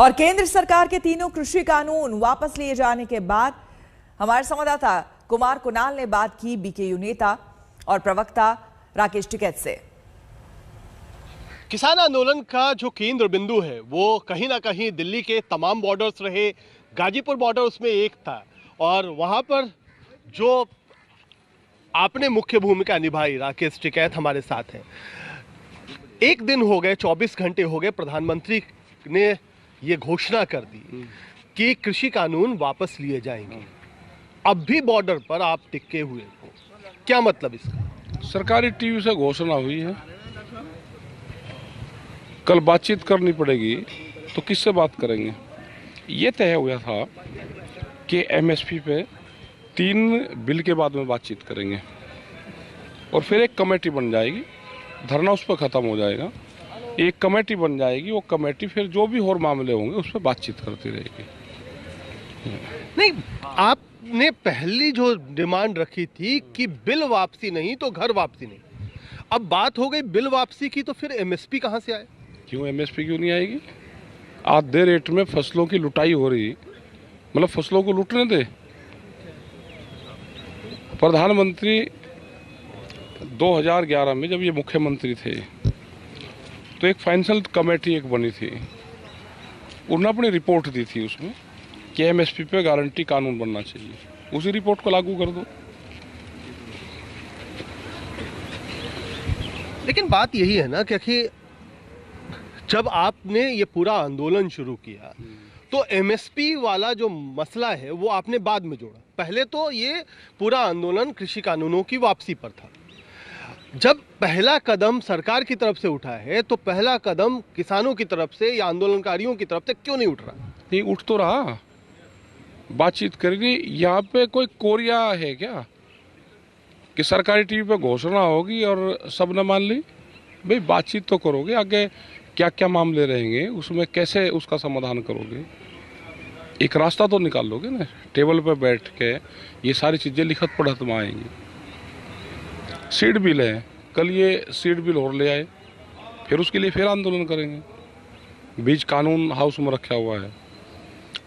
और केंद्र सरकार के तीनों कृषि कानून वापस लिए जाने के बाद हमारे संवाददाता कुमार कुणाल ने बात की बीकेयू नेता और प्रवक्ता राकेश टिकैत से। किसान आंदोलन का जो केंद्र बिंदु है वो कहीं ना कहीं दिल्ली के तमाम बॉर्डर्स रहे। गाजीपुर बॉर्डर उसमें एक था और वहां पर जो आपने मुख्य भूमिका निभाई, राकेश टिकैत हमारे साथ हैं। एक दिन हो गए, 24 घंटे हो गए, प्रधानमंत्री ने ये घोषणा कर दी कि कृषि कानून वापस लिए जाएंगे। अब भी बॉर्डर पर आप टिके हुए हो, क्या मतलब इसका? सरकारी टीवी से घोषणा हुई है, कल बातचीत करनी पड़ेगी, तो किससे बात करेंगे? ये तय हो गया था कि एमएसपी पे 3 बिल के बाद में बातचीत करेंगे और फिर एक कमेटी बन जाएगी, धरना उस पर ख़त्म हो जाएगा। एक कमेटी बन जाएगी, वो कमेटी फिर जो भी और मामले होंगे उस पर बातचीत करती रहेगी। नहीं, आपने पहली जो डिमांड रखी थी कि बिल वापसी नहीं तो घर वापसी नहीं, अब बात हो गई बिल वापसी की, तो फिर एमएसपी कहाँ से आए? क्यों एमएसपी क्यों नहीं आएगी? आधे रेट में फसलों की लुटाई हो रही, मतलब फसलों को लूटने दे। प्रधानमंत्री 2011 में जब ये मुख्यमंत्री थे तो एक फाइनेंशियल कमेटी एक बनी थी, उन्होंने अपनी रिपोर्ट दी थी उसमें कि एमएसपी पे गारंटी कानून बनना चाहिए। उसी रिपोर्ट को लागू कर दो। लेकिन बात यही है ना कि जब आपने ये पूरा आंदोलन शुरू किया तो एमएसपी वाला जो मसला है वो आपने बाद में जोड़ा। पहले तो ये पूरा आंदोलन कृषि कानूनों की वापसी पर था। जब पहला कदम सरकार की तरफ से उठा है तो पहला कदम किसानों की तरफ से या आंदोलनकारियों की तरफ से क्यों नहीं उठ रहा? नहीं उठ तो रहा, बातचीत करेंगे। यहाँ पे कोई कोरिया है क्या कि सरकारी टीवी पे घोषणा होगी और सब न मान ली? भाई बातचीत तो करोगे, आगे क्या क्या मामले रहेंगे, उसमें कैसे उसका समाधान करोगे, एक रास्ता तो निकाल लोगे ना। टेबल पे बैठ के ये सारी चीज़ें लिखत पढ़त में आएंगी। सीड बिल है, कल ये सीड बिल और ले आए, फिर उसके लिए फिर आंदोलन करेंगे। बीज कानून हाउस में रखा हुआ है,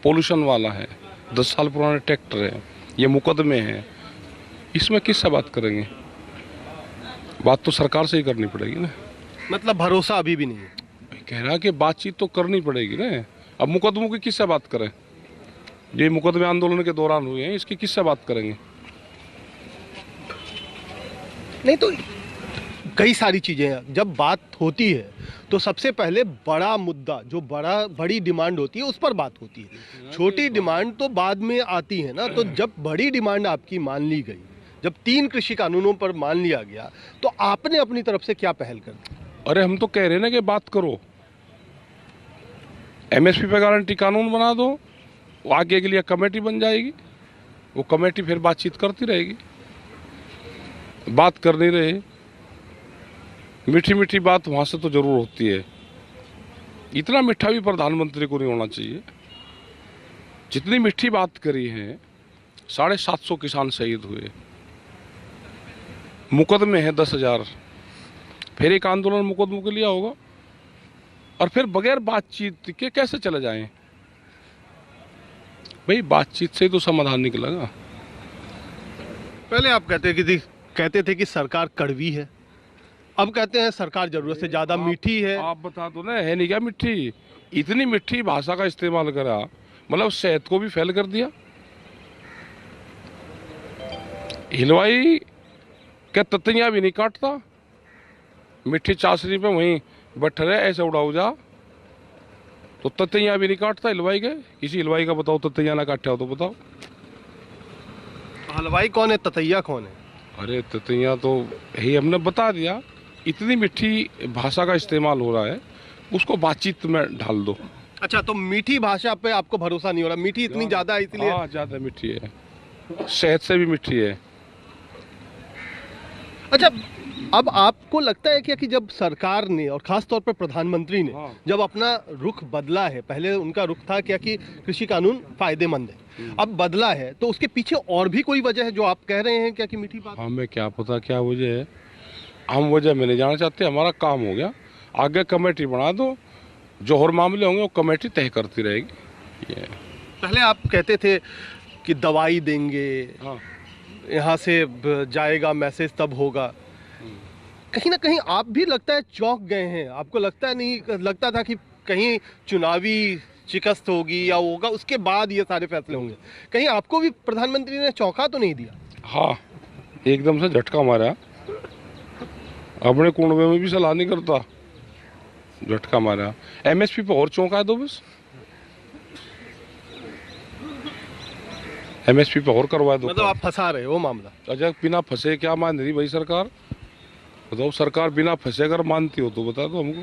पोल्यूशन वाला है, 10 साल पुराने ट्रैक्टर है, ये मुकदमे हैं, इसमें किससे बात करेंगे? बात तो सरकार से ही करनी पड़ेगी ना। मतलब भरोसा अभी भी नहीं है? कह रहा कि बातचीत तो करनी पड़ेगी ना। अब मुकदमों की किससे बात करें? ये मुकदमे आंदोलन के दौरान हुए हैं, इसकी किससे बात करेंगे? नहीं तो कई सारी चीजें हैं। जब बात होती है तो सबसे पहले बड़ा मुद्दा, जो बड़ी डिमांड होती है उस पर बात होती है। छोटी डिमांड तो बाद में आती है ना। तो जब बड़ी डिमांड आपकी मान ली गई, जब 3 कृषि कानूनों पर मान लिया गया, तो आपने अपनी तरफ से क्या पहल कर दी? अरे हम तो कह रहे हैं ना कि बात करो, एमएसपी पे गारंटी कानून बना दो, वो आगे के लिए कमेटी बन जाएगी, वो कमेटी फिर बातचीत करती रहेगी। बात कर नहीं रहे, मीठी मीठी बात वहाँ से तो जरूर होती है। इतना मीठा भी प्रधानमंत्री को नहीं होना चाहिए। जितनी मीठी बात करी है, 750 किसान शहीद हुए, मुकदमे हैं 10,000, फिर एक आंदोलन मुकदमों के लिए होगा, और फिर बगैर बातचीत के कैसे चले जाएं? भाई बातचीत से तो समाधान निकलेगा। पहले आप कहते थे कि सरकार कड़वी है, अब कहते हैं सरकार जरूरत से ज्यादा मीठी है। आप बता दो ना, है नहीं क्या मीठी? इतनी मीठी भाषा का इस्तेमाल करा, मतलब सेहत को भी फेल कर दिया। हलवाई क्या ततैया भी नहीं काटता, मीठी चाशनी पे वहीं बैठे रहे, ऐसे उड़ाऊ जा, तो ततैया भी नहीं काटता हलवाई के। किसी हलवाई का बताओ ततैया ना काटा हो तो बताओ। हलवाई कौन है, ततैया कौन है? अरे ततैया तो यही हमने बता दिया। इतनी मीठी भाषा का इस्तेमाल हो रहा है, उसको बातचीत में ढाल दो। अच्छा, तो मीठी भाषा पे आपको भरोसा नहीं हो रहा? मीठी इतनी ज्यादा है इसलिए? हाँ, ज्यादा मीठी है, शहद से भी मीठी है। अच्छा, अब आपको लगता है क्या कि जब सरकार ने और खास तौर पर प्रधानमंत्री ने जब अपना रुख बदला है, पहले उनका रुख था क्या कि कृषि कानून फायदेमंद है, अब बदला है, तो उसके पीछे और भी कोई वजह है जो आप कह रहे हैं क्या कि मीठी बात? हमें क्या पता क्या वजह है, हम वजह में नहीं जाना चाहते। हमारा काम हो गया, आगे कमेटी बना दो, जो और मामले होंगे वो कमेटी तय करती रहेगी। ये पहले आप कहते थे कि दवाई देंगे, हाँ, यहाँ से जाएगा मैसेज तब होगा। कहीं ना कहीं आप भी लगता है चौंक गए हैं। आपको लगता है, नहीं लगता था कि कहीं चुनावी शिकस्त होगी या होगा उसके बाद ये सारे फैसले होंगे? कहीं आपको भी प्रधानमंत्री ने चौंका तो नहीं दिया? हाँ, एकदम से झटका मारा। अपने कुंडवे में भी सलाह नहीं करता, झटका मारा। एमएसपी पे और चौंका दो बस, एमएसपी पे और करवा दो। मतलब आप फंसा रहे हो मामला। अच्छा, बिना फंसे क्या मान रही भाई सरकार? बताओ, सरकार बिना फंसे अगर मानती हो तो बता दो हमको।